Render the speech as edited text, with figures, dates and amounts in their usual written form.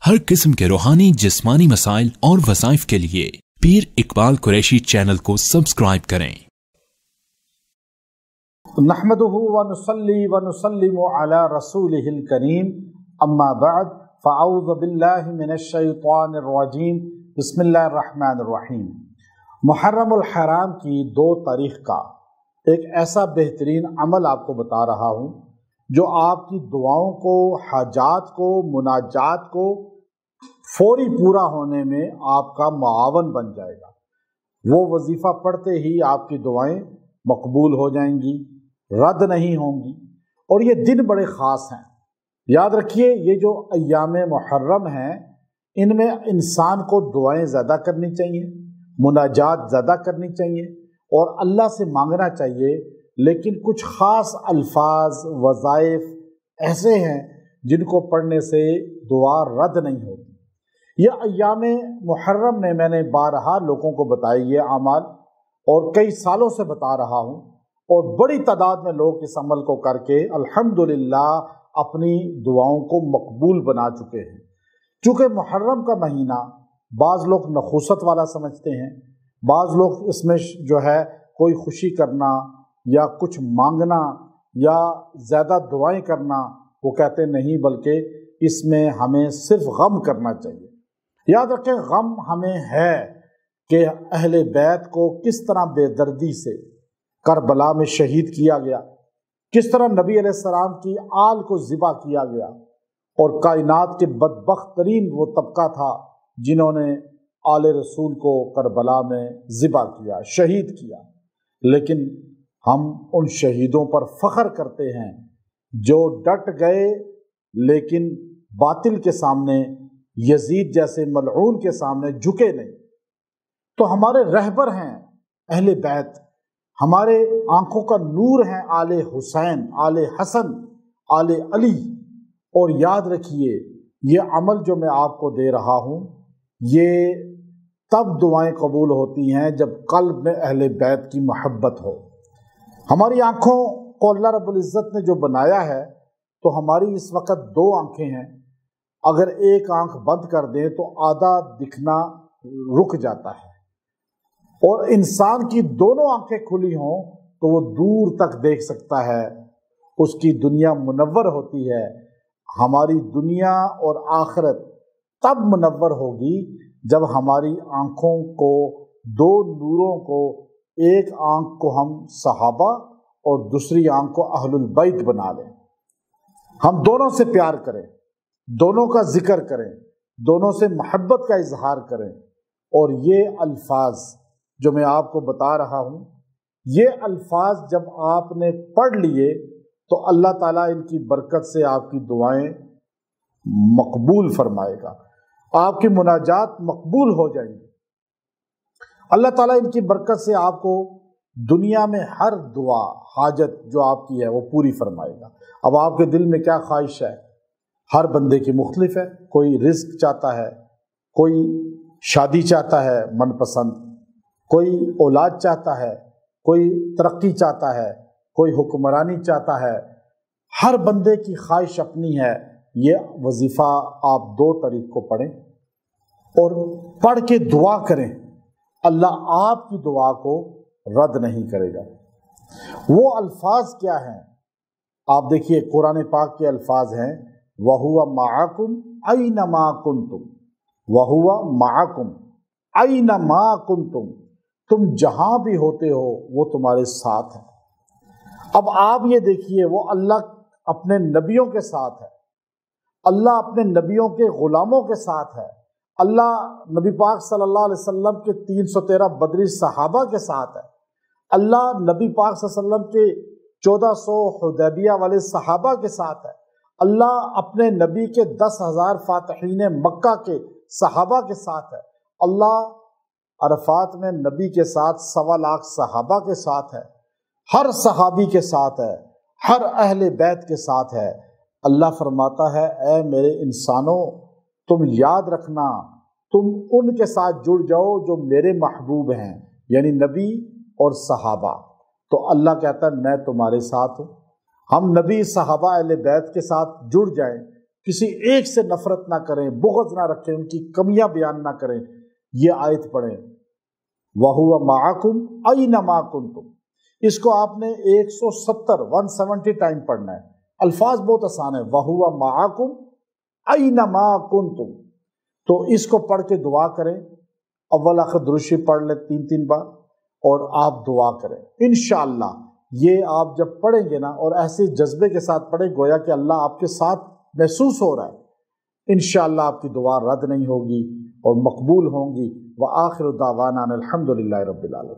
हर किस्म के रूहानी जिस्मानी मसाइल और वज़ाइफ के लिए पीर इकबाल कुरैशी चैनल को सब्सक्राइब करें। नहमदुहु व नुसल्ली व नुसल्लिमु अला रसूलिहिल करीम, अम्मा बअद, फ़अऊज़ु बिल्लाहि मिनश शैतानिर रजीम, बिस्मिल्लाहिर रहमानिर रहीम। मुहर्रमुल हराम की 2 तारीख का एक ऐसा बेहतरीन अमल आपको बता रहा हूँ जो आपकी दुआओं को, हाजात को, मुनाजात को फौरी पूरा होने में आपका मुआवन बन जाएगा। वो वजीफ़ा पढ़ते ही आपकी दुआएं मकबूल हो जाएंगी, रद्द नहीं होंगी। और ये दिन बड़े ख़ास हैं। याद रखिए, ये जो अय्याम मुहर्रम हैं, इनमें इंसान को दुआएं ज़्यादा करनी चाहिए, मुनाजात ज़्यादा करनी चाहिए और अल्लाह से मांगना चाहिए। लेकिन कुछ ख़ास अल्फाज, वज़ाइफ ऐसे हैं जिनको पढ़ने से दुआ रद्द नहीं होती। यह अय्याम मुहर्रम में मैंने बारहा लोगों को बताई ये अमाल, और कई सालों से बता रहा हूँ, और बड़ी तादाद में लोग इस अमल को करके अल्हम्दुलिल्लाह अपनी दुआओं को मकबूल बना चुके हैं। चूँकि मुहर्रम का महीना बाज़ लोग नखुसत वाला समझते हैं, बाज़ लोग इसमें जो है कोई खुशी करना या कुछ मांगना या ज़्यादा दुआएं करना, वो कहते नहीं, बल्कि इसमें हमें सिर्फ गम करना चाहिए। याद रखें, गम हमें है कि अहले बैत को किस तरह बेदर्दी से करबला में शहीद किया गया, किस तरह नबी अलैहिस्सलाम की आल को ज़िबा किया गया, और कायनात के बदबख्त तरीन वो तबका था जिन्होंने आले रसूल को करबला में ज़िबा किया, शहीद किया। लेकिन हम उन शहीदों पर फ़ख्र करते हैं जो डट गए, लेकिन बातिल के सामने, यजीद जैसे मलऊन के सामने झुके नहीं। तो हमारे रहबर हैं अहले बैत, हमारे आंखों का नूर हैं आले हुसैन, आले हसन, आले अली। और याद रखिए, ये अमल जो मैं आपको दे रहा हूँ, ये तब दुआएं कबूल होती हैं जब कल्ब में अहले बैत की मोहब्बत हो। हमारी आंखों को अल्लाह रब्बुल इज़्ज़त ने जो बनाया है, तो हमारी इस वक्त 2 आंखें हैं। अगर एक आंख बंद कर दें तो आधा दिखना रुक जाता है, और इंसान की दोनों आंखें खुली हों तो वो दूर तक देख सकता है, उसकी दुनिया मुनव्वर होती है। हमारी दुनिया और आखिरत तब मुनव्वर होगी जब हमारी आंखों को, 2 नूरों को, एक आंख को हम सहाबा और दूसरी आंख को अहलुल बैत बना लें। हम दोनों से प्यार करें, दोनों का जिक्र करें, दोनों से मोहब्बत का इजहार करें। और ये अल्फाज जो मैं आपको बता रहा हूँ, ये अल्फाज जब आपने पढ़ लिए तो अल्लाह ताला इनकी बरकत से आपकी दुआएं मकबूल फरमाएगा, आपकी मुनाजात मकबूल हो जाएंगी। अल्लाह ताला इनकी बरकत से आपको दुनिया में हर दुआ, हाजत जो आपकी है वो पूरी फरमाएगा। अब आपके दिल में क्या ख्वाहिश है? हर बंदे की मुख्तलिफ है। कोई रिज्क चाहता है, कोई शादी चाहता है मनपसंद, कोई औलाद चाहता है, कोई तरक्की चाहता है, कोई हुक्मरानी चाहता है। हर बंदे की ख्वाहिश अपनी है। ये वजीफ़ा आप 2 तारीख को पढ़ें और पढ़ के दुआ करें, अल्लाह आपकी दुआ को रद्द नहीं करेगा। वो अल्फाज क्या हैं? आप देखिए, कुरान पाक के अल्फाज हैं, वहुवा माअकुम ऐनमा कुंतुम, वहुवा माअकुम ऐनमा कुंतुम, तुम जहां भी होते हो वो तुम्हारे साथ है। अब आप ये देखिए, वो अल्लाह अपने नबियों के साथ है, अल्लाह अपने नबियों के गुलामों के साथ है, अल्लाह नबी पाक सल्लल्लाहु अलैहि वसल्लम के 313 बदरी सहाबा के साथ है, अल्लाह नबी पाक सल्लल्लाहु अलैहि वसल्लम के 1400 हुदैबिया वाले सहाबा के साथ है, अल्लाह अपने नबी के 10,000 फातिहीन मक्का के सहाबा के साथ है, अल्लाह अरफात में नबी के साथ 1.25 लाख सहाबा के साथ है, हर सहाबी के साथ है, हर अहले बैत के साथ है। अल्लाह फरमाता है, ऐ मेरे इंसानों, तुम याद रखना, तुम उनके साथ जुड़ जाओ जो मेरे महबूब हैं, यानी नबी और सहाबा। तो अल्लाह कहता है, मैं तुम्हारे साथ हूँ। हम नबी, सहाबा, अहले बैत के साथ जुड़ जाएं کسی ایک سے نفرت نہ کریں، بغض نہ رکھیں، ان کی کمیاں بیان نہ کریں، یہ آیت پڑھیں۔ وَهُوَ مَعَكُمْ أَيْنَمَا كُنْتُمْ، اس کو آپ نے 170 ٹائم پڑھنا ہے۔ الفاظ بہت آسان ہے، وَهُوَ مَعَكُمْ أَيْنَمَا كُنْتُمْ، تو اس کو پڑھ کے دعا کریں، اول آخر درود شریف پڑھ لیں 3 بار، اور آپ دعا کریں انشاءاللہ۔ یہ آپ جب پڑھیں گے نا، اور ایسے جذبے کے ساتھ پڑھیں گویا کہ اللہ آپ کے ساتھ محسوس ہو رہا ہے، انشاءاللہ آپ کی دعا رد نہیں ہوگی اور مقبول ہوں گی۔ وآخر دعوانا الحمدللہ رب العالمین۔